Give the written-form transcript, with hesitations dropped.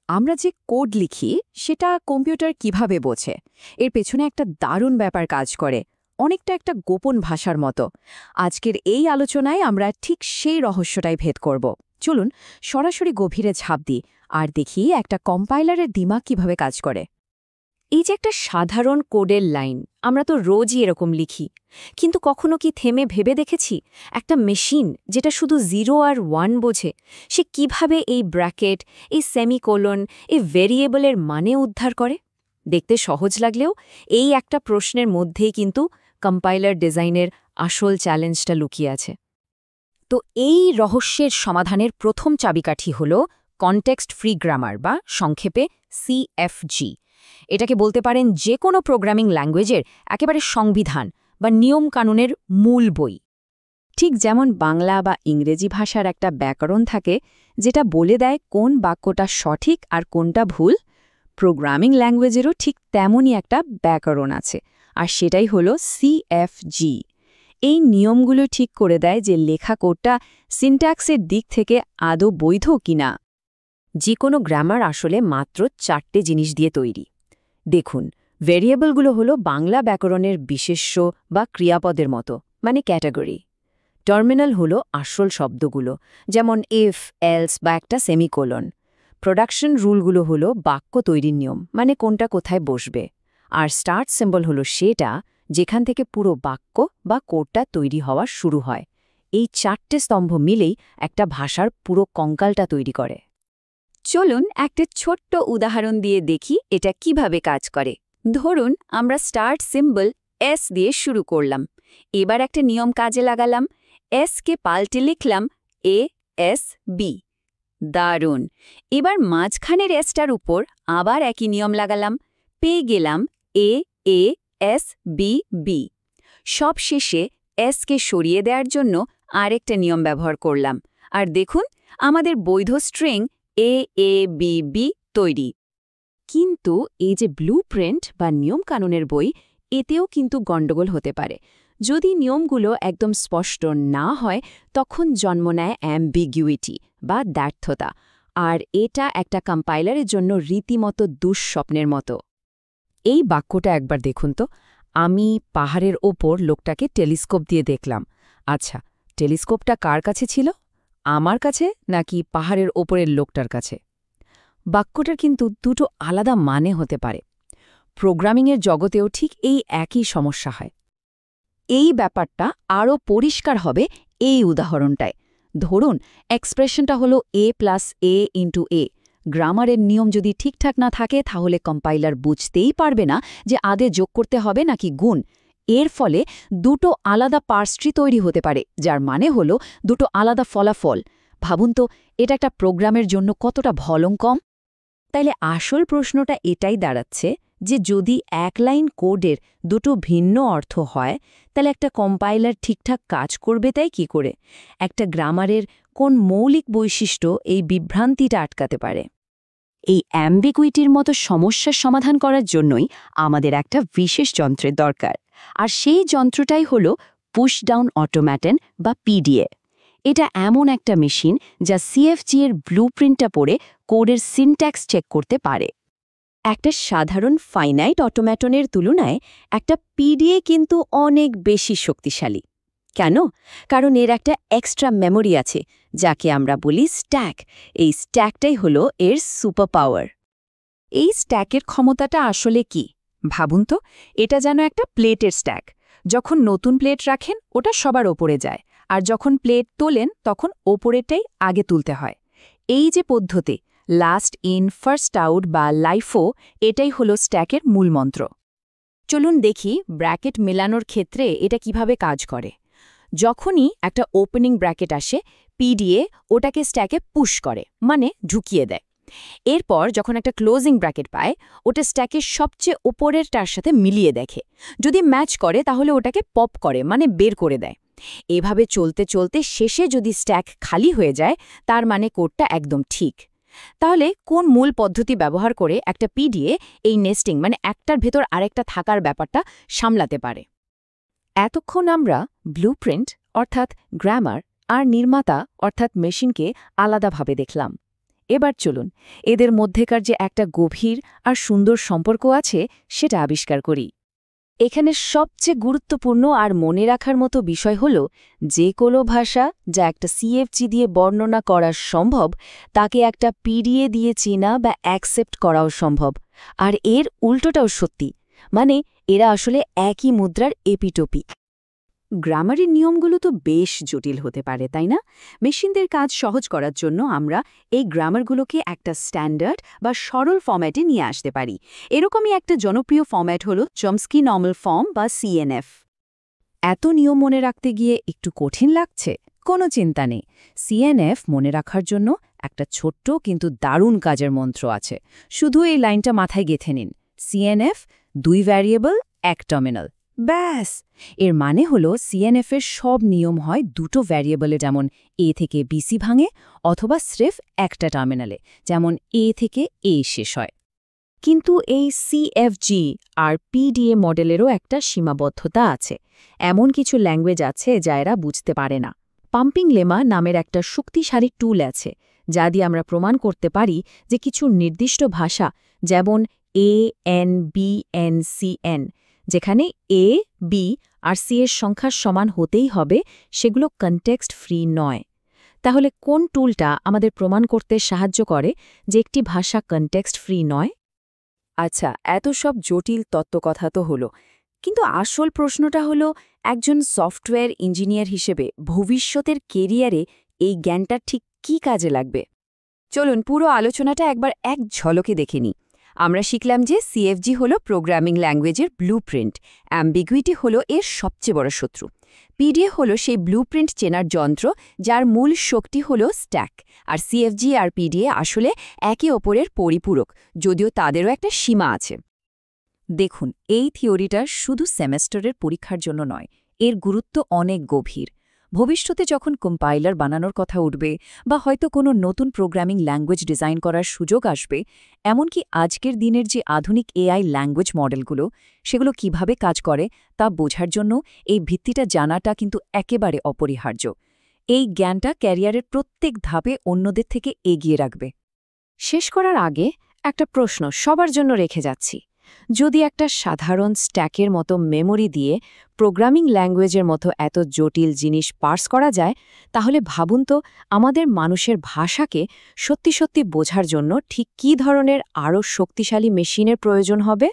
আমরা যে কোড লিখি সেটা কম্পিউটার কিভাবে বোঝে এর পেছনে একটা দারুণ ব্যাপার কাজ করে, অনেকটা একটা গোপন ভাষার মতো। আজকের এই আলোচনায় আমরা ঠিক সেই রহস্যটাই ভেদ করব। চলুন সরাসরি গভীরে ঝাঁপ দিই আর দেখি একটা কম্পাইলারের দিমাগ কিভাবে কাজ করে। এই যে একটা সাধারণ কোডের লাইন, আমরা তো রোজই এরকম লিখি, কিন্তু কখনো কি থেমে ভেবে দেখেছি একটা মেশিন যেটা শুধু 0 আর 1 বোঝে, সে কিভাবে এই ব্র্যাকেট, এই সেমিকোলন, এই ভেরিয়েবলের মানে উদ্ধার করে? দেখতে সহজ লাগলেও এই একটা প্রশ্নের মধ্যেই কিন্তু কম্পাইলার ডিজাইনের আসল চ্যালেঞ্জটা লুকিয়ে আছে। তো এই রহস্যের সমাধানের প্রথম চাবিকাঠি হল কনটেক্সট ফ্রি গ্রামার বা সংক্ষেপে CFG। এটাকে বলতে পারেন যে কোনো প্রোগ্রামিং ল্যাঙ্গুয়েজের একেবারে সংবিধান বা নিয়মকানুনের মূল বই। ঠিক যেমন বাংলা বা ইংরেজি ভাষার একটা ব্যাকরণ থাকে যেটা বলে দেয় কোন বাক্যটা সঠিক আর কোনটা ভুল, প্রোগ্রামিং ল্যাঙ্গুয়েজেরও ঠিক তেমনই একটা ব্যাকরণ আছে, আর সেটাই হলো CFG। এই নিয়মগুলো ঠিক করে দেয় যে লেখা কোডটা সিনট্যাক্সের দিক থেকে আদৌ বৈধ কিনা। যে কোনো গ্রামার আসলে মাত্র 4টে জিনিস দিয়ে তৈরি। দেখুন, ভেরিয়েবলগুলো হলো বাংলা ব্যাকরণের বিশেষ্য বা ক্রিয়াপদের মতো, মানে ক্যাটাগরি। টার্মিনাল হলো আসল শব্দগুলো, যেমন ইফ, এলস বা একটা সেমিকোলন। প্রোডাকশন রুলগুলো হলো বাক্য তৈরির নিয়ম, মানে কোনটা কোথায় বসবে। আর স্টার্ট সিম্বল হলো সেটা যেখান থেকে পুরো বাক্য বা কোডটা তৈরি হওয়া শুরু হয়। এই 4টে স্তম্ভ মিলেই একটা ভাষার পুরো কঙ্কালটা তৈরি করে। চলুন একটা ছোট্ট উদাহরণ দিয়ে দেখি এটা কিভাবে কাজ করে। ধরুন আমরা স্টার্ট সিম্বল S দিয়ে শুরু করলাম, এবার একটা নিয়ম কাজে লাগালাম, S কে পাল্টে লিখলাম ASB। দারুণ! এবার মাঝখানের এসটার উপর আবার একই নিয়ম লাগালাম, পেয়ে গেলাম AASBB। সব শেষে S কে সরিয়ে দেওয়ার জন্য আরেকটা নিয়ম ব্যবহার করলাম, আর দেখুন আমাদের বৈধ স্ট্রিং AABB তৈরি। কিন্তু এই যে ব্লুপ্রিন্ট বা নিয়মকানুনের বই, এতেও কিন্তু গণ্ডগোল হতে পারে। যদি নিয়মগুলো একদম স্পষ্ট না হয়, তখন জন্ম নেয় অ্যাম্বিগুইটি বা দ্ব্যর্থতা, আর এটা একটা কম্পাইলারের জন্য রীতিমতো দুঃস্বপ্নের মতো। এই বাক্যটা একবার দেখুন তো, আমি পাহাড়ের ওপর লোকটাকে টেলিস্কোপ দিয়ে দেখলাম। আচ্ছা, টেলিস্কোপটা কার কাছে ছিল? আমার কাছে নাকি পাহাড়ের ওপরের লোকটার কাছে? বাক্যটার কিন্তু দুটো আলাদা মানে হতে পারে। প্রোগ্রামিংয়ের জগতেও ঠিক এই একই সমস্যা হয়। এই ব্যাপারটা আরও পরিষ্কার হবে এই উদাহরণটায়। ধরুন এক্সপ্রেশনটা হলো A+A*A। গ্রামারের নিয়ম যদি ঠিকঠাক না থাকে তাহলে কম্পাইলার বুঝতেই পারবে না যে আদে যোগ করতে হবে নাকি গুণ। এর ফলে দুটো আলাদা পার্স ট্রি তৈরি হতে পারে, যার মানে হলো দুটো আলাদা ফলাফল। ভাবুন তো, এটা একটা প্রোগ্রামের জন্য কতটা ভলঙ্কম। তাইলে আসল প্রশ্নটা এটাই দাঁড়াচ্ছে যে যদি এক লাইন কোডের দুটো ভিন্ন অর্থ হয়, তাহলে একটা কম্পাইলার ঠিকঠাক কাজ করবে তাই কি করে? একটা গ্রামারের কোন মৌলিক বৈশিষ্ট্য এই বিভ্রান্তিটা আটকাতে পারে? এই অ্যাম্বিগুইটির মতো সমস্যার সমাধান করার জন্যই আমাদের একটা বিশেষ যন্ত্রের দরকার, আর সেই যন্ত্রটাই হল পুশ ডাউন অটোম্যাটন বা PDA। এটা এমন একটা মেশিন যা CFG এর ব্লুপ্রিন্টটা পড়ে কোডের সিনট্যাক্স চেক করতে পারে। একটা সাধারণ ফাইনাইট অটোম্যাটনের তুলনায় একটা PDA কিন্তু অনেক বেশি শক্তিশালী। কেন? কারণ এর একটা এক্সট্রা মেমোরি আছে, যাকে আমরা বলি স্ট্যাক। এই স্ট্যাকটাই হলো এর সুপার পাওয়ার। এই স্ট্যাকের ক্ষমতাটা আসলে কি? ভাবুন তো, এটা যেন একটা প্লেটের স্ট্যাক। যখন নতুন প্লেট রাখেন ওটা সবার ওপরে যায়, আর যখন প্লেট তোলেন তখন ওপরেরটাই আগে তুলতে হয়। এই যে পদ্ধতি, লাস্ট ইন ফার্স্ট আউট বা লাইফো, এটাই হলো স্ট্যাকের মূলমন্ত্র। চলুন দেখি ব্র্যাকেট মেলানোর ক্ষেত্রে এটা কিভাবে কাজ করে। যখনই একটা ওপেনিং ব্র্যাকেট আসে, PDA ওটাকে স্ট্যাকে পুশ করে, মানে ঢুকিয়ে দেয়। এরপর যখন একটা ক্লোজিং ব্র্যাকেট পায়, ওটা স্ট্যাকের সবচেয়ে ওপরেরটার সাথে মিলিয়ে দেখে। যদি ম্যাচ করে তাহলে ওটাকে পপ করে, মানে বের করে দেয়। এভাবে চলতে চলতে শেষে যদি স্ট্যাক খালি হয়ে যায়, তার মানে কোডটা একদম ঠিক। তাহলে কোন মূল পদ্ধতি ব্যবহার করে একটা PDA এই নেস্টিং, মানে একটার ভেতর আরেকটা থাকার ব্যাপারটা সামলাতে পারে? এতক্ষণ আমরা ব্লুপ্রিন্ট অর্থাৎ গ্রামার আর নির্মাতা অর্থাৎ মেশিনকে আলাদাভাবে দেখলাম। এবার চলুন এদের মধ্যেকার যে একটা গভীর আর সুন্দর সম্পর্ক আছে সেটা আবিষ্কার করি। এখানে সবচেয়ে গুরুত্বপূর্ণ আর মনে রাখার মতো বিষয় হল যে কোনো ভাষা যা একটা সিএফজি দিয়ে বর্ণনা করা সম্ভব তাকে একটা পিডিএ দিয়ে চেনা বা অ্যাকসেপ্ট করাও সম্ভব। আর এর উল্টোটাও সত্যি, মানে এরা আসলে একই মুদ্রার এপিটোপি। গ্রামারের নিয়মগুলো তো বেশ জটিল হতে পারে, তাই না? মেশিনদের কাজ সহজ করার জন্য আমরা এই গ্রামারগুলোকে একটা স্ট্যান্ডার্ড বা সরল ফরম্যাটে নিয়ে আসতে পারি। এরকমই একটা জনপ্রিয় ফরম্যাট হলো চমস্কি নর্মাল ফর্ম বা সিএনএফ। এত নিয়ম মনে রাখতে গিয়ে একটু কঠিন লাগছে? কোনো চিন্তা নেই। সিএনএফ মনে রাখার জন্য একটা ছোট্ট কিন্তু দারুণ কাজের মন্ত্র আছে। শুধু এই লাইনটা মাথায় গেঁথে নিন, সিএনএফ 2 ভ্যারিয়েবল 1 টার্মিনাল। ব্যাস! এর মানে হলো সিএনএফের সব নিয়ম হয় দুটো ভ্যারিয়েবলে, যেমন এ থেকে বিসি ভাঙে, অথবা স্রেফ একটা টার্মিনালে, যেমন এ থেকে এ শেষ হয়। কিন্তু এই সিএফজি আর পিডিএ মডেলেরও একটা সীমাবদ্ধতা আছে। এমন কিছু ল্যাঙ্গুয়েজ আছে যা এরা বুঝতে পারে না। পাম্পিং লেমা নামের একটা শক্তিশালী টুল আছে যা দিয়ে আমরা প্রমাণ করতে পারি যে কিছু নির্দিষ্ট ভাষা, যেমন A N B N C N, যেখানে এ বি আর সি এর সংখ্যার সমান হতেই হবে, সেগুলো কনটেক্সট ফ্রি নয়। তাহলে কোন টুলটা আমাদের প্রমাণ করতে সাহায্য করে যে একটি ভাষা কনটেক্সট ফ্রি নয়? আচ্ছা, এত সব জটিল তত্ত্বকথা তো হলো, কিন্তু আসল প্রশ্নটা হলো একজন সফটওয়্যার ইঞ্জিনিয়ার হিসেবে ভবিষ্যতের কেরিয়ারে এই জ্ঞানটা ঠিক কী কাজে লাগবে? চলুন পুরো আলোচনাটা একবার এক ঝলকে দেখে নিই। আমরা শিখলাম যে সিএফজি হলো প্রোগ্রামিং ল্যাঙ্গুয়েজের ব্লুপ্রিন্ট, অ্যাম্বিগুইটি হলো এর সবচেয়ে বড় শত্রু। পিডিএ হলো সেই ব্লুপ্রিন্ট চেনার যন্ত্র যার মূল শক্তি হলো স্ট্যাক। আর সিএফজি আর পিডিএ আসলে একে অপরের পরিপূরক, যদিও তাদেরও একটা সীমা আছে। দেখুন, এই থিওরিটা শুধু সেমেস্টারের পরীক্ষার জন্য নয়, এর গুরুত্ব অনেক গভীর। ভবিষ্যতে যখন কম্পাইলার বানানোর কথা উঠবে বা হয়তো কোনো নতুন প্রোগ্রামিং ল্যাঙ্গুয়েজ ডিজাইন করার সুযোগ আসবে, এমনকি আজকের দিনের যে আধুনিক এআই ল্যাঙ্গুয়েজ মডেলগুলো সেগুলো কিভাবে কাজ করে তা বোঝার জন্য এই ভিত্তিটা জানাটা কিন্তু একেবারে অপরিহার্য। এই জ্ঞানটা ক্যারিয়ারের প্রত্যেক ধাপে অন্যদের থেকে এগিয়ে রাখবে। শেষ করার আগে একটা প্রশ্ন সবার জন্য রেখে যাচ্ছি। যদি একটা সাধারণ স্ট্যাকের মতো মেমোরি দিয়ে প্রোগ্রামিং ল্যাঙ্গুয়েজের মতো এত জটিল জিনিস পার্স করা যায়, তাহলে ভাবুন তো আমাদের মানুষের ভাষাকে সত্যি সত্যি বোঝার জন্য ঠিক কী ধরনের আরও শক্তিশালী মেশিনের প্রয়োজন হবে।